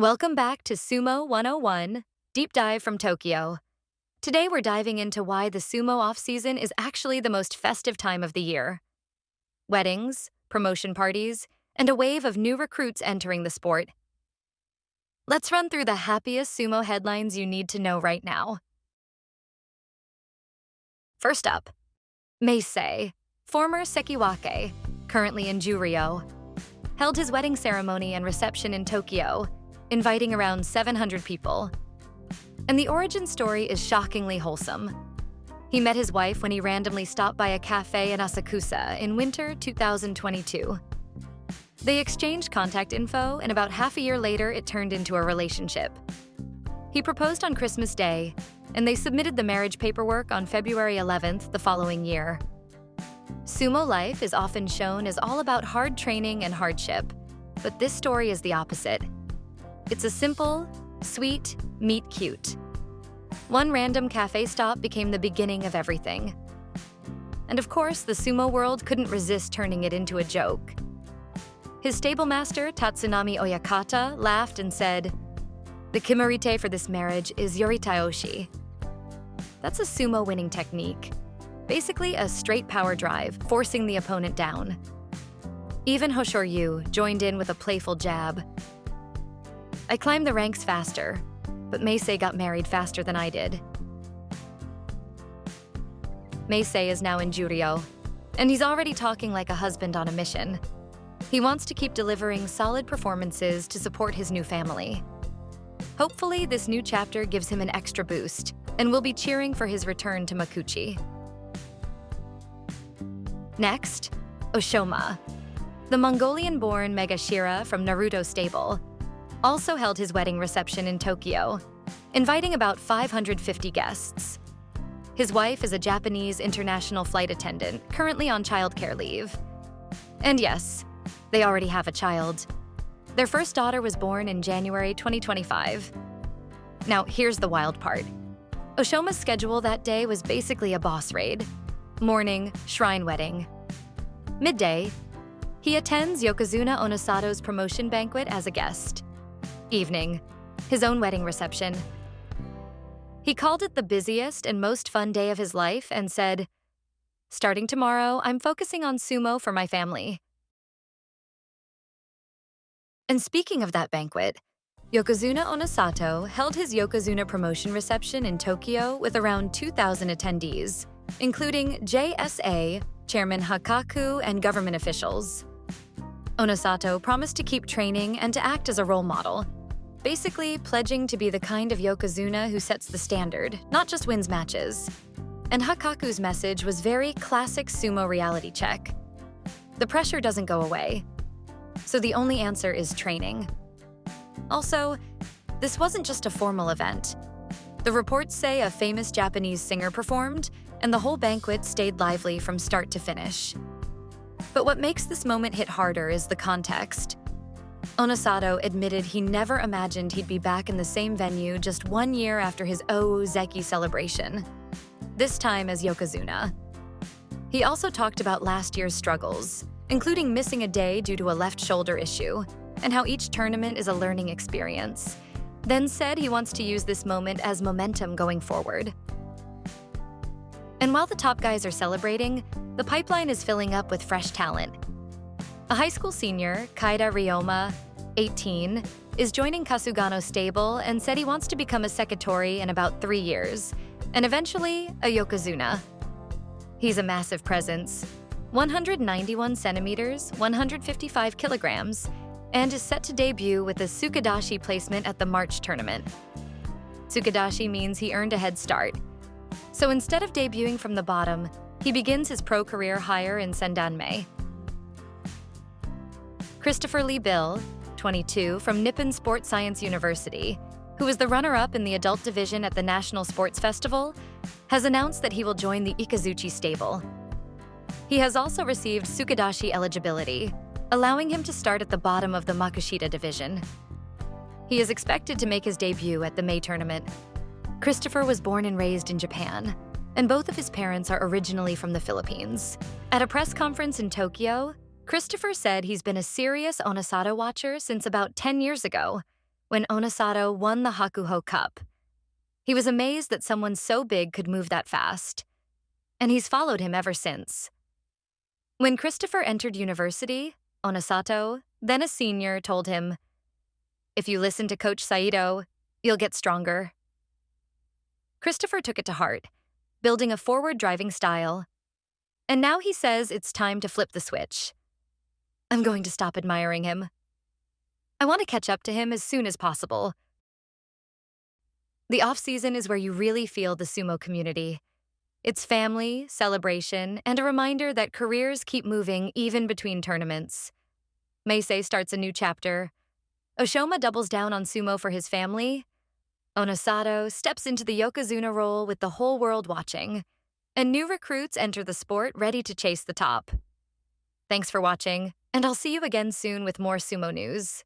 Welcome back to Sumo 101, Deep Dive from Tokyo. Today we're diving into why the sumo off-season is actually the most festive time of the year. Weddings, promotion parties, and a wave of new recruits entering the sport. Let's run through the happiest sumo headlines you need to know right now. First up, Meisei, former Sekiwake, currently in Juryo, held his wedding ceremony and reception in Tokyo, inviting around 700 people. And the origin story is shockingly wholesome. He met his wife when he randomly stopped by a cafe in Asakusa in winter 2022. They exchanged contact info, and about half a year later, it turned into a relationship. He proposed on Christmas Day, and they submitted the marriage paperwork on February 11th the following year. Sumo life is often shown as all about hard training and hardship, but this story is the opposite. It's a simple, sweet, meet cute. One random cafe stop became the beginning of everything. And of course, the sumo world couldn't resist turning it into a joke. His stablemaster, Tatsunami Oyakata, laughed and said, "The kimurite for this marriage is yoritaoshi." That's a sumo winning technique. Basically a straight power drive, forcing the opponent down. Even Hoshoryu joined in with a playful jab. "I climbed the ranks faster, but Meisei got married faster than I did." Meisei is now in Juryo, and he's already talking like a husband on a mission. He wants to keep delivering solid performances to support his new family. Hopefully, this new chapter gives him an extra boost, and we'll be cheering for his return to Makuchi. Next, Oshoma, the Mongolian-born Megashira from Naruto stable, also held his wedding reception in Tokyo, inviting about 550 guests. His wife is a Japanese international flight attendant, currently on childcare leave. And yes, they already have a child. Their first daughter was born in January 2025. Now, here's the wild part. Oshoma's schedule that day was basically a boss raid. Morning, shrine wedding. Midday, he attends Yokozuna Onosato's promotion banquet as a guest. Evening, his own wedding reception. He called it the busiest and most fun day of his life and said, "Starting tomorrow, I'm focusing on sumo for my family." And speaking of that banquet, Yokozuna Onosato held his Yokozuna promotion reception in Tokyo with around 2,000 attendees, including JSA, Chairman Hakaku, and government officials. Onosato promised to keep training and to act as a role model, basically pledging to be the kind of Yokozuna who sets the standard, not just wins matches. And Hakaku's message was very classic sumo reality check. The pressure doesn't go away, so the only answer is training. Also, this wasn't just a formal event. The reports say a famous Japanese singer performed, and the whole banquet stayed lively from start to finish. But what makes this moment hit harder is the context. Onosato admitted he never imagined he'd be back in the same venue just 1 year after his Zeki celebration, this time as Yokozuna. He also talked about last year's struggles, including missing a day due to a left shoulder issue, and how each tournament is a learning experience, then said he wants to use this moment as momentum going forward. And while the top guys are celebrating, the pipeline is filling up with fresh talent. A high school senior, Kaida Ryoma, 18, is joining Kasugano's stable and said he wants to become a Sekitori in about 3 years, and eventually a Yokozuna. He's a massive presence, 191 centimeters, 155 kilograms, and is set to debut with a Tsukadashi placement at the March tournament. Tsukadashi means he earned a head start. So instead of debuting from the bottom, he begins his pro career higher in Sendanmei. Christopher Lee Bill, 22, from Nippon Sports Science University, who is the runner-up in the adult division at the National Sports Festival, has announced that he will join the Ikazuchi stable. He has also received Tsukadashi eligibility, allowing him to start at the bottom of the Makushita division. He is expected to make his debut at the May tournament. Christopher was born and raised in Japan, and both of his parents are originally from the Philippines. At a press conference in Tokyo, Christopher said he's been a serious Onosato watcher since about 10 years ago, when Onosato won the Hakuho Cup. He was amazed that someone so big could move that fast, and he's followed him ever since. When Christopher entered university, Onosato, then a senior, told him, "If you listen to Coach Saito, you'll get stronger." Christopher took it to heart, building a forward driving style, and now he says it's time to flip the switch. I'm going to stop admiring him. I want to catch up to him as soon as possible. The off-season is where you really feel the sumo community. It's family, celebration, and a reminder that careers keep moving even between tournaments. Meisei starts a new chapter. Oshoma doubles down on sumo for his family. Onosato steps into the Yokozuna role with the whole world watching. And new recruits enter the sport ready to chase the top. Thanks for watching, and I'll see you again soon with more sumo news.